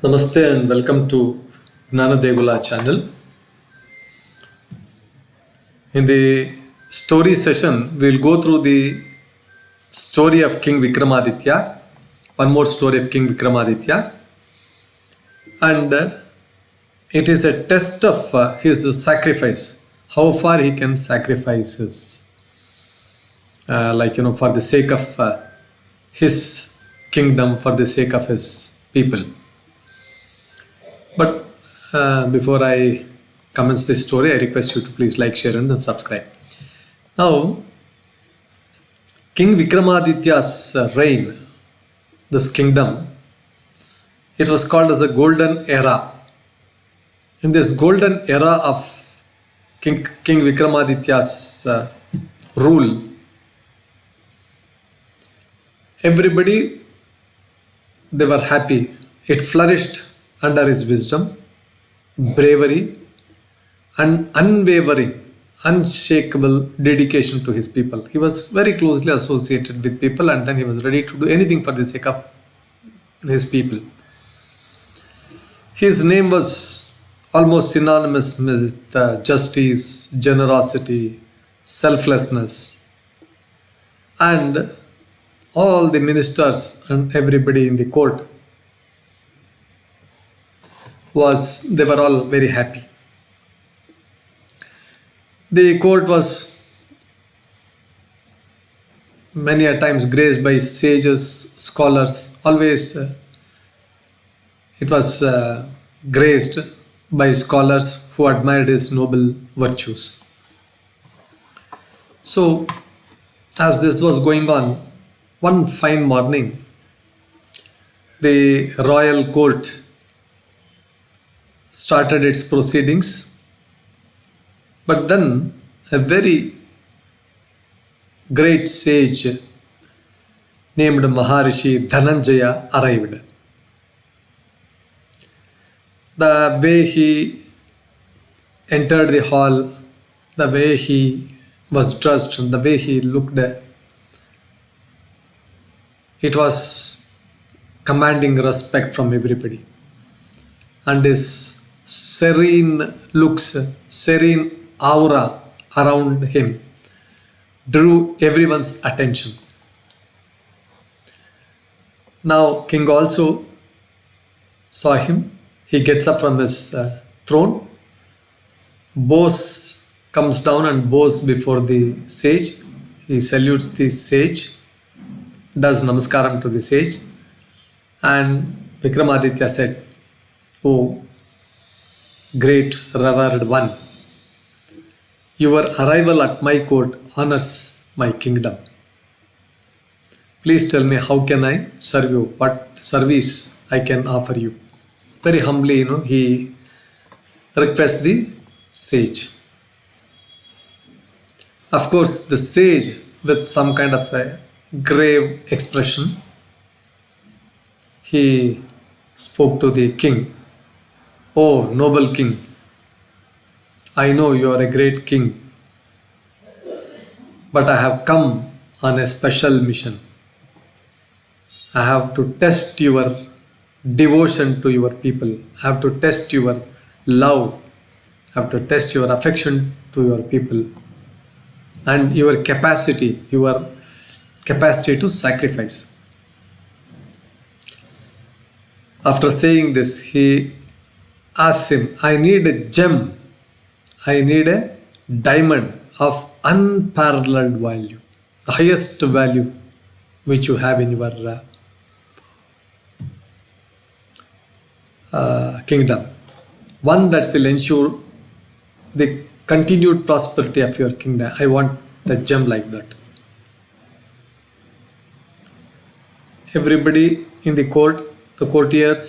Namaste and welcome to Gnana channel. In the story session, we will go through the story of King Vikramaditya, one more story of King Vikramaditya, and it is a test of his sacrifice, how far he can sacrifice his, for the sake of his kingdom, for the sake of his people. But before I commence this story, I request you to please like, share and subscribe. Now, King Vikramaditya's reign, this kingdom, it was called as a golden era. In this golden era of King Vikramaditya's rule, everybody, they were happy. It flourished under his wisdom, bravery, and unwavering, unshakable dedication to his people. He was very closely associated with people, and then he was ready to do anything for the sake of his people. His name was almost synonymous with justice, generosity, selflessness, and all the ministers and everybody in the court they were all very happy. The court was many a times graced by sages, scholars. Always it was graced by scholars who admired his noble virtues. So, as this was going on, one fine morning, the royal court started its proceedings, but then a very great sage named Maharishi Dhananjaya arrived. The way he entered the hall, the way he was dressed, and the way he looked, it was commanding respect from everybody. And his serene looks, serene aura around him drew everyone's attention. Now, king also saw him. He gets up from his throne, comes down and bows before the sage. He salutes the sage, does namaskaram to the sage, and Vikramaditya said, "Oh, great revered one, your arrival at my court honors my kingdom. Please tell me, how can I serve you? What service I can offer you?" Very humbly, he requests the sage. Of course, the sage, with some kind of a grave expression, he spoke to the king. "Oh, noble king, I know you are a great king, but I have come on a special mission. I have to test your devotion to your people. I have to test your love. I have to test your affection to your people and your capacity to sacrifice." After saying this, he asks him, "I need a gem. I need a diamond of unparalleled value, the highest value which you have in your kingdom. One that will ensure the continued prosperity of your kingdom. I want a gem like that." Everybody in the court, the courtiers,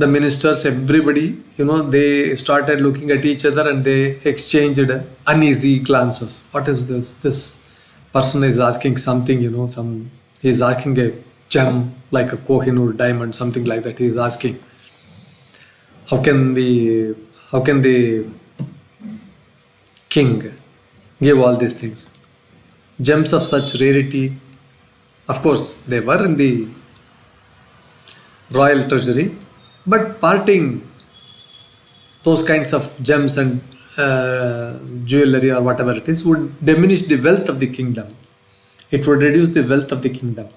the ministers, everybody, they started looking at each other and they exchanged uneasy glances. What is this? This person is asking something, he's asking a gem like a Kohinoor diamond, something like that. He's asking, how can the king give all these things? Gems of such rarity. Of course, they were in the royal treasury, but parting those kinds of gems and jewelry or whatever it is would diminish the wealth of the kingdom. It would reduce the wealth of the kingdom.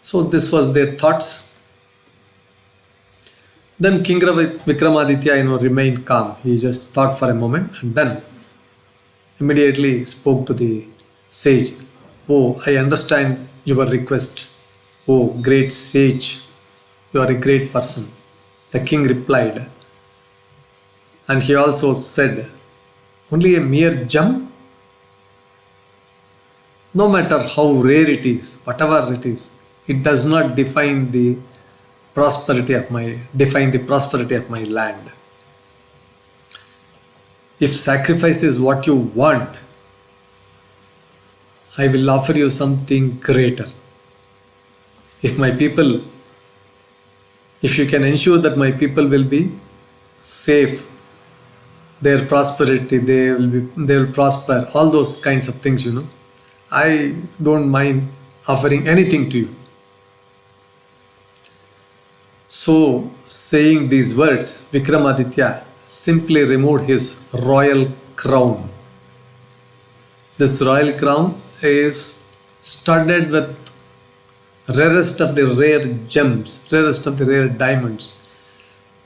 So this was their thoughts. Then King Vikramaditya, remained calm. He just thought for a moment and then immediately spoke to the sage. Oh, I understand your request. Oh, great sage, you are a great person. The king replied. And he also said, only a mere gem? No matter how rare it is, whatever it is, it does not define the prosperity of my land. If sacrifice is what you want, I will offer you something greater. If you can ensure that my people will be safe, their prosperity, they will prosper, all those kinds of things, I don't mind offering anything to you. So, saying these words, Vikramaditya simply removed his royal crown. This royal crown is studded with rarest of the rare gems, rarest of the rare diamonds,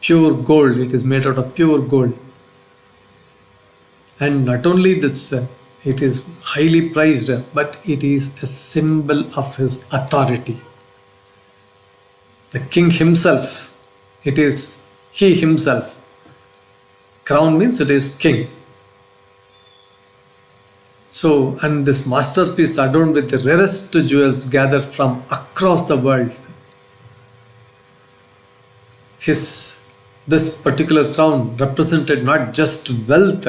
pure gold. It is made out of pure gold. And not only this, it is highly prized, but it is a symbol of his authority. The king himself, it is he himself. Crown means it is king. So, and this masterpiece adorned with the rarest jewels gathered from across the world. This particular crown represented not just wealth,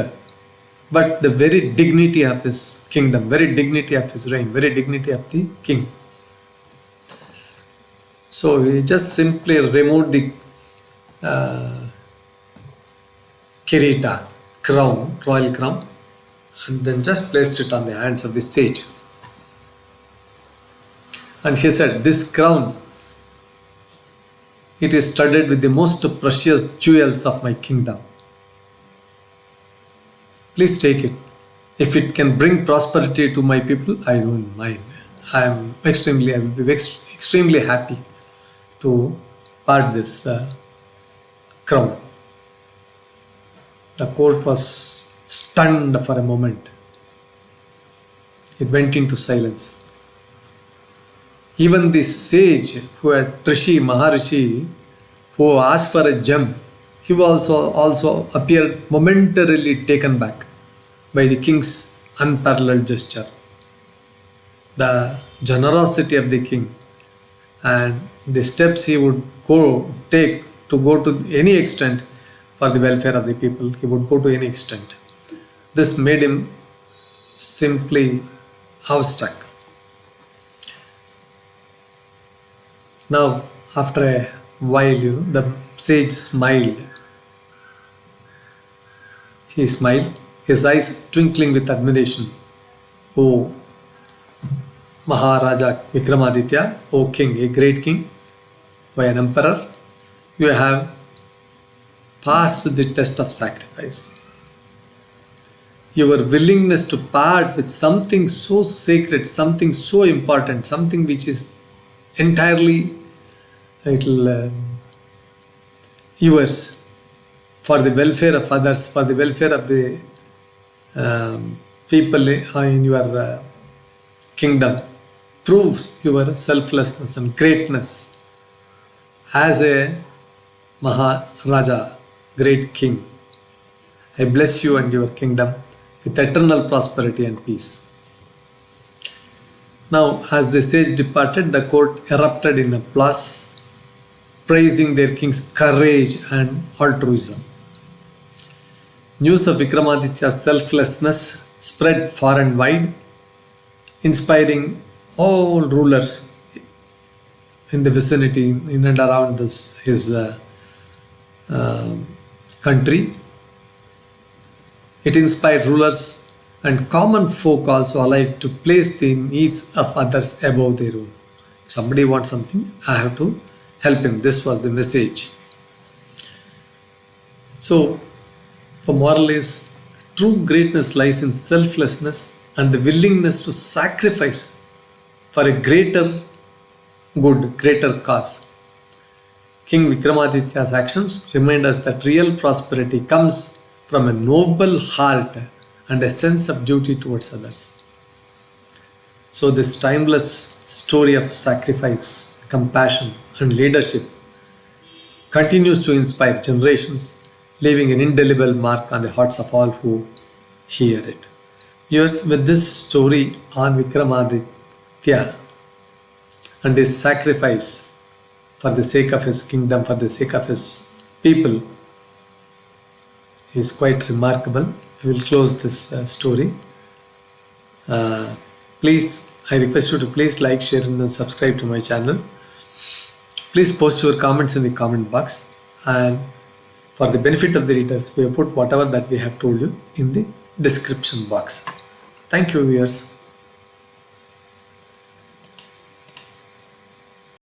but the very dignity of his kingdom, very dignity of his reign, very dignity of the king. So he just simply removed the kirita, crown, royal crown, and then just placed it on the hands of the sage. And he said, this crown, it is studded with the most precious jewels of my kingdom. Please take it. If it can bring prosperity to my people, I don't mind. I will be extremely happy to part this crown. The court was stunned for a moment. It went into silence. Even the sage who had Maharishi, who asked for a gem, he also appeared momentarily taken back by the king's unparalleled gesture. The generosity of the king and the steps he would take to go to any extent for the welfare of the people, he would go to any extent. This made him simply awestruck. Now, after a while, the sage smiled. He smiled, his eyes twinkling with admiration. Oh, Maharaja Vikramaditya, O king, a great king, O an emperor, you have passed the test of sacrifice. Your willingness to part with something so sacred, something so important, something which is entirely yours, for the welfare of others, for the welfare of the people in your kingdom, proves your selflessness and greatness as a Maharaja, great king. I bless you and your kingdom with eternal prosperity and peace. Now, as the sage departed, the court erupted in applause, praising their king's courage and altruism. News of Vikramaditya's selflessness spread far and wide, inspiring all rulers in the vicinity, in and around his country. It inspired rulers and common folk also alike to place the needs of others above their own. If somebody wants something, I have to help him. This was the message. So, the moral is true greatness lies in selflessness and the willingness to sacrifice for a greater good, greater cause. King Vikramaditya's actions remind us that real prosperity comes from a noble heart and a sense of duty towards others. So, this timeless story of sacrifice, compassion, and leadership continues to inspire generations, leaving an indelible mark on the hearts of all who hear it. Viewers, with this story on Vikramaditya and his sacrifice for the sake of his kingdom, for the sake of his people, is quite remarkable. We will close this story. Please, I request you to please like, share, and subscribe to my channel. Please post your comments in the comment box, and for the benefit of the readers, we have put whatever that we have told you in the description box. Thank you, viewers.